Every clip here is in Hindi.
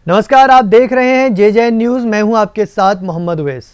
नमस्कार, आप देख रहे हैं JJN न्यूज़। मैं हूं आपके साथ मोहम्मद उवैस।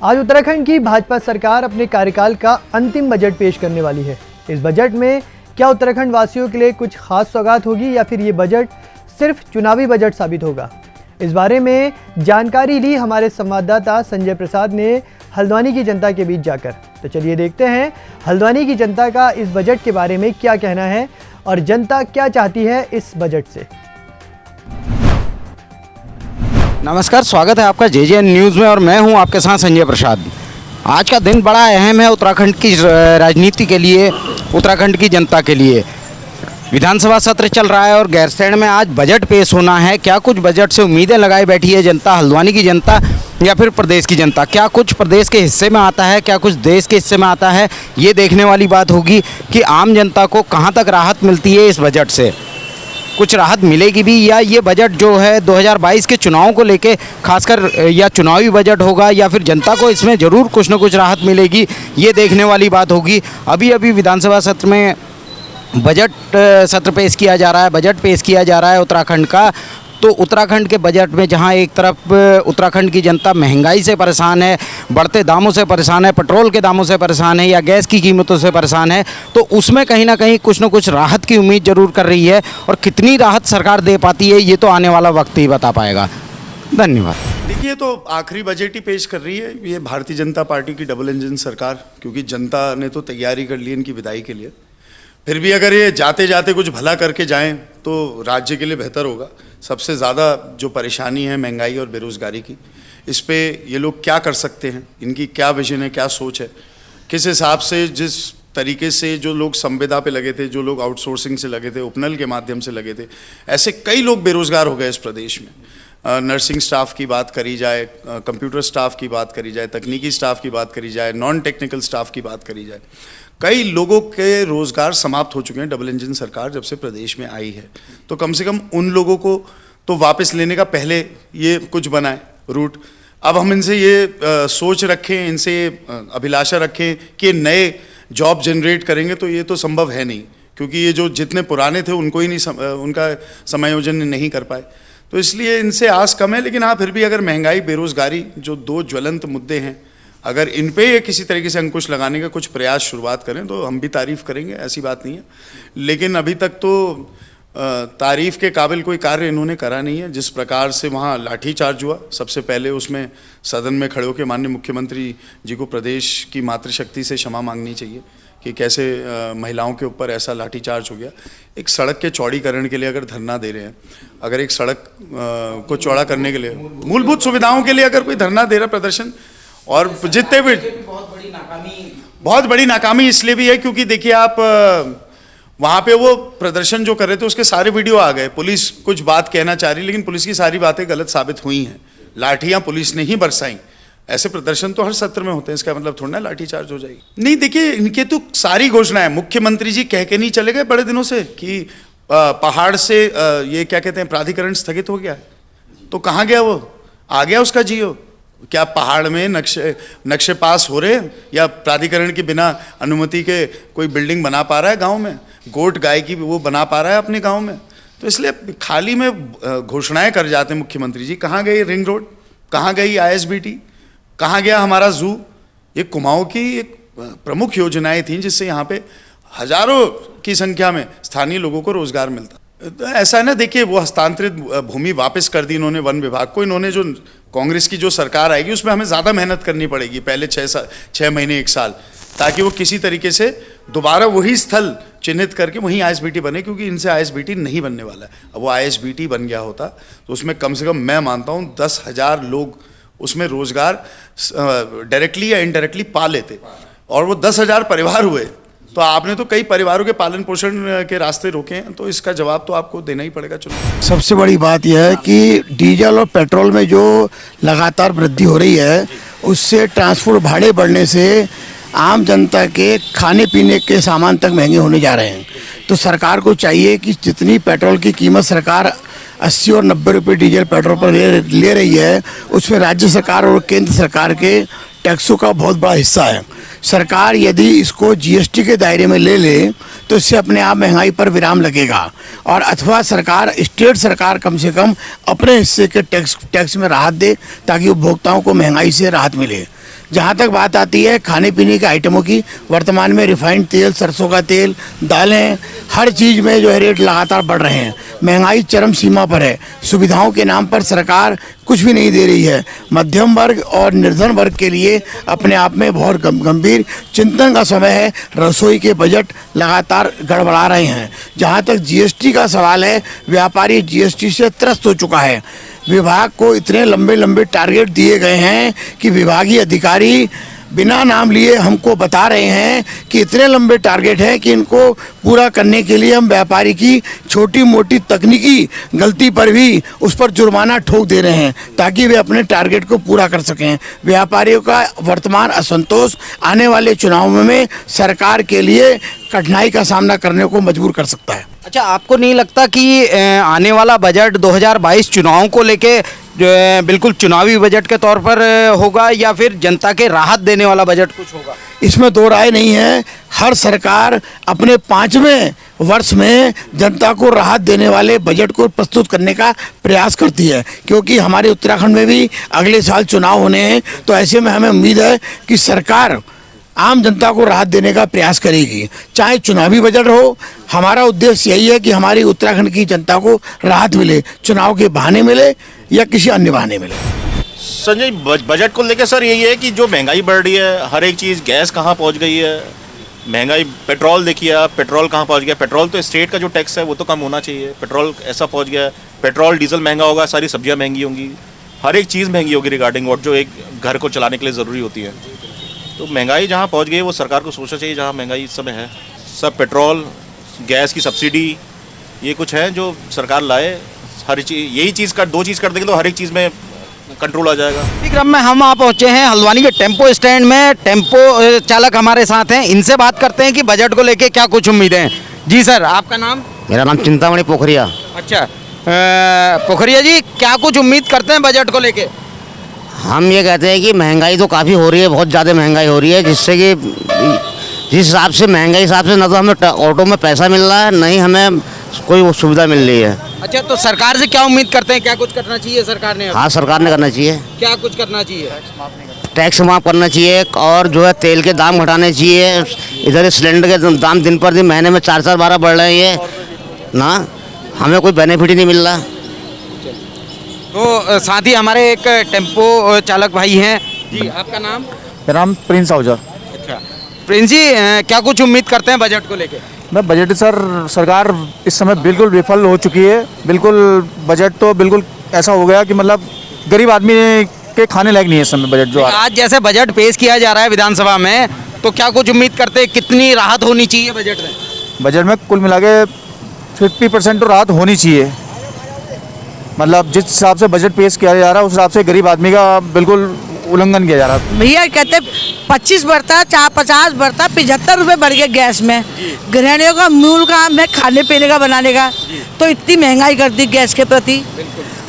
आज उत्तराखंड की भाजपा सरकार अपने कार्यकाल का अंतिम बजट पेश करने वाली है। इस बजट में क्या उत्तराखंड वासियों के लिए कुछ खास सौगात होगी या फिर ये बजट सिर्फ चुनावी बजट साबित होगा? इस बारे में जानकारी ली हमारे संवाददाता संजय प्रसाद ने हल्द्वानी की जनता के बीच जाकर। तो चलिए देखते हैं हल्द्वानी की जनता का इस बजट के बारे में क्या कहना है और जनता क्या चाहती है इस बजट से। नमस्कार, स्वागत है आपका JJN न्यूज़ में और मैं हूं आपके साथ संजय प्रसाद। आज का दिन बड़ा अहम है उत्तराखंड की राजनीति के लिए, उत्तराखंड की जनता के लिए। विधानसभा सत्र चल रहा है और गैरसैंण में आज बजट पेश होना है। क्या कुछ बजट से उम्मीदें लगाई बैठी है जनता, हल्द्वानी की जनता या फिर प्रदेश की जनता? क्या कुछ प्रदेश के हिस्से में आता है, क्या कुछ देश के हिस्से में आता है? ये देखने वाली बात होगी कि आम जनता को कहाँ तक राहत मिलती है इस बजट से। कुछ राहत मिलेगी भी या ये बजट जो है 2022 के चुनाव को लेके खासकर या चुनावी बजट होगा या फिर जनता को इसमें ज़रूर कुछ न कुछ राहत मिलेगी, ये देखने वाली बात होगी। अभी विधानसभा सत्र में बजट सत्र पेश किया जा रहा है, बजट पेश किया जा रहा है उत्तराखंड का। तो उत्तराखंड के बजट में जहां एक तरफ उत्तराखंड की जनता महंगाई से परेशान है, बढ़ते दामों से परेशान है, पेट्रोल के दामों से परेशान है या गैस की कीमतों से परेशान है, तो उसमें कहीं ना कहीं कुछ न कुछ राहत की उम्मीद ज़रूर कर रही है। और कितनी राहत सरकार दे पाती है ये तो आने वाला वक्त ही बता पाएगा। धन्यवाद। देखिए, तो आखिरी बजट ही पेश कर रही है ये भारतीय जनता पार्टी की डबल इंजन सरकार, क्योंकि जनता ने तो तैयारी कर ली इनकी विदाई के लिए। फिर भी अगर ये जाते जाते कुछ भला करके जाएं तो राज्य के लिए बेहतर होगा। सबसे ज़्यादा जो परेशानी है महंगाई और बेरोज़गारी की, इस पे ये लोग क्या कर सकते हैं, इनकी क्या विजन है, क्या सोच है, किस हिसाब से, जिस तरीके से जो लोग संविदा पे लगे थे, जो लोग आउटसोर्सिंग से लगे थे, उपनल के माध्यम से लगे थे, ऐसे कई लोग बेरोज़गार हो गए इस प्रदेश में। नर्सिंग स्टाफ की बात करी जाए, कंप्यूटर स्टाफ की बात करी जाए, तकनीकी स्टाफ की बात करी जाए, नॉन टेक्निकल स्टाफ की बात करी जाए, कई लोगों के रोज़गार समाप्त हो चुके हैं डबल इंजन सरकार जब से प्रदेश में आई है। तो कम से कम उन लोगों को तो वापस लेने का पहले ये कुछ बनाए रूट। अब हम इनसे ये सोच रखें, इनसे अभिलाषा रखें कि नए जॉब जनरेट करेंगे, तो ये तो संभव है नहीं, क्योंकि ये जो जितने पुराने थे उनको ही नहीं उनका समायोजन नहीं कर पाए। तो इसलिए इनसे आस कम है। लेकिन हाँ, फिर भी अगर महंगाई, बेरोज़गारी जो दो ज्वलंत मुद्दे हैं, अगर इन पे ये किसी तरीके से अंकुश लगाने का कुछ प्रयास शुरुआत करें तो हम भी तारीफ़ करेंगे, ऐसी बात नहीं है। लेकिन अभी तक तो तारीफ़ के काबिल कोई कार्य इन्होंने करा नहीं है। जिस प्रकार से वहाँ लाठीचार्ज हुआ, सबसे पहले उसमें सदन में खड़े होकर माननीय मुख्यमंत्री जी को प्रदेश की मातृशक्ति से क्षमा मांगनी चाहिए कि कैसे महिलाओं के ऊपर ऐसा लाठीचार्ज हो गया। एक सड़क के चौड़ीकरण के लिए अगर धरना दे रहे हैं, अगर एक सड़क को चौड़ा करने के लिए, मूलभूत सुविधाओं के लिए अगर कोई धरना दे रहा प्रदर्शन, और जितने भी बहुत बड़ी नाकामी इसलिए भी है क्योंकि देखिए आप वहाँ पे वो प्रदर्शन जो कर रहे थे उसके सारे वीडियो आ गए। पुलिस कुछ बात कहना चाह रही, लेकिन पुलिस की सारी बातें गलत साबित हुई हैं। लाठियाँ पुलिस ने ही बरसाई। ऐसे प्रदर्शन तो हर सत्र में होते हैं, इसका मतलब थोड़ा ना लाठीचार्ज हो जाएगी। नहीं, देखिए, इनके तो सारी घोषणाएं मुख्यमंत्री जी कह के नहीं चले गए बड़े दिनों से कि पहाड़ से ये क्या कहते हैं प्राधिकरण स्थगित हो गया है, तो कहाँ गया वो? आ गया उसका जियो। क्या पहाड़ में नक्शे पास हो रहे हैं या प्राधिकरण के बिना अनुमति के कोई बिल्डिंग बना पा रहा है गांव में? गोट गाय की वो बना पा रहा है अपने गांव में? तो इसलिए खाली में घोषणाएं कर जाते हैं मुख्यमंत्री जी। कहाँ गई रिंग रोड, कहाँ गई ISBT, कहाँ गया हमारा जू? ये कुमाऊं की एक प्रमुख योजनाएं थीं जिससे यहाँ पे हजारों की संख्या में स्थानीय लोगों को रोजगार मिलता। तो ऐसा है ना, देखिए, वो हस्तांतरित भूमि वापस कर दी इन्होंने वन विभाग को। इन्होंने जो कांग्रेस की जो सरकार आएगी उसमें हमें ज़्यादा मेहनत करनी पड़ेगी पहले 6 महीने 1 साल, ताकि वो किसी तरीके से दोबारा वही स्थल चिन्हित करके वहीं ISBT बने, क्योंकि इनसे ISBT नहीं बनने वाला है। अब वो ISBT बन गया होता तो उसमें कम से कम मैं मानता हूँ 10,000 लोग उसमें रोजगार डायरेक्टली या इनडायरेक्टली पा लेते, और वो 10,000 परिवार हुए। तो आपने तो कई परिवारों के पालन पोषण के रास्ते रोके हैं, तो इसका जवाब तो आपको देना ही पड़ेगा। चलो, सबसे बड़ी बात यह है कि डीजल और पेट्रोल में जो लगातार वृद्धि हो रही है, उससे ट्रांसपोर्ट भाड़े बढ़ने से आम जनता के खाने पीने के सामान तक महंगे होने जा रहे हैं। तो सरकार को चाहिए कि जितनी पेट्रोल की कीमत सरकार 80 और 90 रुपये डीजल पेट्रोल पर ले रही है, उसमें राज्य सरकार और केंद्र सरकार के टैक्सों का बहुत बड़ा हिस्सा है। सरकार यदि इसको जीएसटी के दायरे में ले ले तो इससे अपने आप महंगाई पर विराम लगेगा, और अथवा सरकार, स्टेट सरकार कम से कम अपने हिस्से के टैक्स में राहत दे ताकि उपभोक्ताओं को महंगाई से राहत मिले। जहाँ तक बात आती है खाने पीने के आइटमों की, वर्तमान में रिफाइंड तेल, सरसों का तेल, दालें, हर चीज़ में जो है रेट लगातार बढ़ रहे हैं। महंगाई चरम सीमा पर है। सुविधाओं के नाम पर सरकार कुछ भी नहीं दे रही है। मध्यम वर्ग और निर्धन वर्ग के लिए अपने आप में बहुत गंभीर चिंतन का समय है। रसोई के बजट लगातार गड़बड़ा रहे हैं। जहाँ तक जीएसटी का सवाल है, व्यापारी जीएसटी से त्रस्त हो चुका है। विभाग को इतने लंबे लंबे टारगेट दिए गए हैं कि विभागीय अधिकारी बिना नाम लिए हमको बता रहे हैं कि इतने लंबे टारगेट हैं कि इनको पूरा करने के लिए हम व्यापारी की छोटी मोटी तकनीकी गलती पर भी उस पर जुर्माना ठोक दे रहे हैं ताकि वे अपने टारगेट को पूरा कर सकें। व्यापारियों का वर्तमान असंतोष आने वाले चुनावों में सरकार के लिए कठिनाई का सामना करने को मजबूर कर सकता है। अच्छा, आपको नहीं लगता कि आने वाला बजट 2022 चुनाव को लेके बिल्कुल चुनावी बजट के तौर पर होगा, या फिर जनता के राहत देने वाला बजट कुछ होगा? इसमें दो राय नहीं है। हर सरकार अपने 5वें वर्ष में जनता को राहत देने वाले बजट को प्रस्तुत करने का प्रयास करती है, क्योंकि हमारे उत्तराखंड में भी अगले साल चुनाव होने हैं। तो ऐसे में हमें उम्मीद है कि सरकार आम जनता को राहत देने का प्रयास करेगी, चाहे चुनावी बजट हो। हमारा उद्देश्य यही है कि हमारी उत्तराखंड की जनता को राहत मिले, चुनाव के बहाने मिले या किसी अन्य बहाने मिले। संजय, बजट को लेकर सर यही है कि जो महंगाई बढ़ रही है, हर एक चीज़, गैस कहाँ पहुँच गई है, महंगाई, पेट्रोल देखिए आप, पेट्रोल कहाँ पहुँच गया। पेट्रोल तो स्टेट का जो टैक्स है वो तो कम होना चाहिए, पेट्रोल ऐसा पहुँच गया है। पेट्रोल डीजल महंगा होगा, सारी सब्जियाँ महंगी होंगी, हर एक चीज़ महंगी होगी रिगार्डिंग वोट जो एक घर को चलाने के लिए ज़रूरी होती है। तो महंगाई जहाँ पहुँच गई वो सरकार को सोचना चाहिए। जहाँ महंगाई इस समय है, सब पेट्रोल, गैस की सब्सिडी, ये कुछ है जो सरकार लाए। हर चीज़, यही चीज़ कर, दो चीज़ कर देंगे तो हर एक चीज़ में कंट्रोल आ जाएगा। इसी क्रम में हम आ पहुँचे हैं हल्द्वानी के टेम्पो स्टैंड में। टेम्पो चालक हमारे साथ हैं, इनसे बात करते हैं कि बजट को लेके क्या कुछ उम्मीदें हैं। जी सर, आपका नाम? मेरा नाम चिंतामणि पोखरिया। अच्छा, पोखरिया जी, क्या कुछ उम्मीद करते हैं बजट को लेके? हम ये कहते हैं कि महंगाई तो काफ़ी हो रही है, बहुत ज़्यादा महंगाई हो रही है, जिससे कि जिस हिसाब से महंगाई हिसाब से न तो हमें ऑटो में पैसा मिल रहा है, नहीं हमें कोई सुविधा मिल रही है। अच्छा, तो सरकार से क्या उम्मीद करते हैं, क्या कुछ करना चाहिए सरकार ने? हाँ, सरकार ने करना चाहिए। क्या कुछ करना चाहिए? टैक्स माफ़ करना चाहिए, और जो है तेल के दाम घटाने चाहिए। इधर सिलेंडर के दाम दिन पर दिन महीने में 4-4 12 बढ़ रहे हैं, ये ना हमें कोई बेनिफिट ही नहीं मिल रहा। तो साथ ही हमारे एक टेम्पो चालक भाई हैं। जी, आपका नाम? मेरा नाम प्रिंस आहूजा। अच्छा प्रिंस जी, क्या कुछ उम्मीद करते हैं बजट को लेके? मैं बजट सर, सरकार इस समय बिल्कुल विफल हो चुकी है। बिल्कुल बजट तो बिल्कुल ऐसा हो गया कि मतलब गरीब आदमी के खाने लायक नहीं है इस समय बजट जो आज जैसे बजट पेश किया जा रहा है विधानसभा में, तो क्या कुछ उम्मीद करते हैं, कितनी राहत होनी चाहिए बजट में? बजट में कुल मिला के 50% तो राहत होनी चाहिए। मतलब जिस हिसाब से बजट पेश किया जा रहा है उस हिसाब से गरीब आदमी का बिल्कुल उल्लंघन किया जा रहा है। भैया कहते 25 बढ़ता, 50 बढ़ता, 75 रुपये बढ़ गया गैस में। गृहिणियों का मूल काम है खाने पीने का, बनाने का, तो इतनी महंगाई कर दी गैस के प्रति।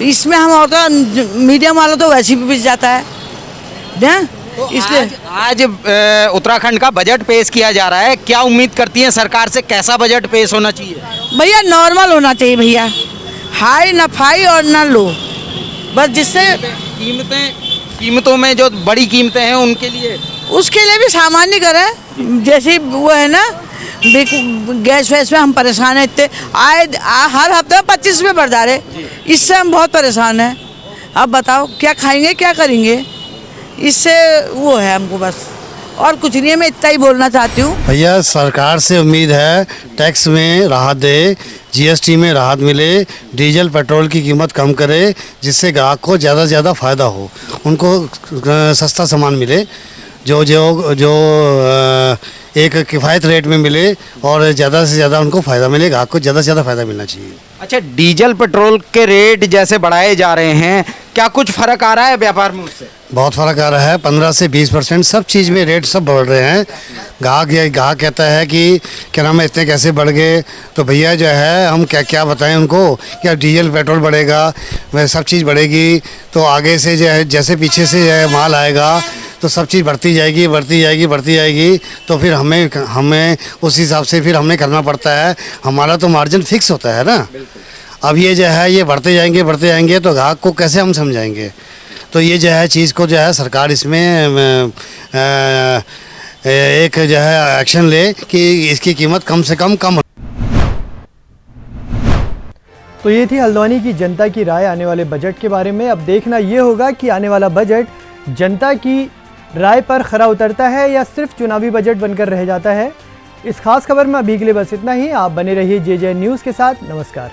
इसमें हम और तो मीडियम वालों तो वैसे भी पिस जाता है ना? तो इसलिए आज उत्तराखंड का बजट पेश किया जा रहा है, क्या उम्मीद करती हैं सरकार से, कैसा बजट पेश होना चाहिए? भैया नॉर्मल होना चाहिए भैया, हाई ना फाई और ना लो, बस जिससे कीमतों में जो बड़ी कीमतें हैं उनके लिए, उसके लिए भी सामान्य करें। जैसे वो है ना गैस वैस में हम परेशान हैं, इतने हर हफ्ते में 25 रुपये बढ़ जा रहे, इससे हम बहुत परेशान हैं। अब बताओ क्या खाएंगे, क्या करेंगे, इससे वो है हमको बस, और कुछ नहीं है। मैं इतना ही बोलना चाहती हूँ। भैया सरकार से उम्मीद है टैक्स में राहत दे, जीएसटी में राहत मिले, डीजल पेट्रोल की कीमत कम करे, जिससे ग्राहक को ज़्यादा से ज़्यादा फ़ायदा हो, उनको सस्ता सामान मिले, जो जो जो एक किफ़ायत रेट में मिले, और ज़्यादा से ज़्यादा उनको फ़ायदा मिले, ग्राहक को ज़्यादा से ज़्यादा फ़ायदा मिलना चाहिए। अच्छा, डीजल पेट्रोल के रेट जैसे बढ़ाए जा रहे हैं, क्या कुछ फ़र्क आ रहा है व्यापार में उससे? बहुत फ़र्क आ रहा है, 15 से 20% सब चीज़ में रेट सब बढ़ रहे हैं। ग्राहक कहता है कि क्या नाम है, इतने कैसे बढ़ गए? तो भैया जो है हम क्या क्या बताएं उनको कि अब डीजल पेट्रोल बढ़ेगा, वह सब चीज़ बढ़ेगी, तो आगे से जो है जैसे पीछे से जो है माल आएगा तो सब चीज़ बढ़ती जाएगी बढ़ती जाएगी बढ़ती जाएगी, तो फिर हमें उस हिसाब से फिर हमें करना पड़ता है। हमारा तो मार्जिन फिक्स होता है ना। अब ये जो है ये बढ़ते जाएंगे तो ग्राहक को कैसे हम समझाएंगे। तो ये जो है चीज़ को जो है सरकार इसमें एक जो है एक्शन ले कि इसकी कीमत कम से कम हो। तो ये थी हल्द्वानी की जनता की राय आने वाले बजट के बारे में। अब देखना ये होगा कि आने वाला बजट जनता की राय पर खरा उतरता है या सिर्फ चुनावी बजट बनकर रह जाता है। इस खास खबर में अभी के लिए बस इतना ही। आप बने रहिए JJN न्यूज़ के साथ। नमस्कार।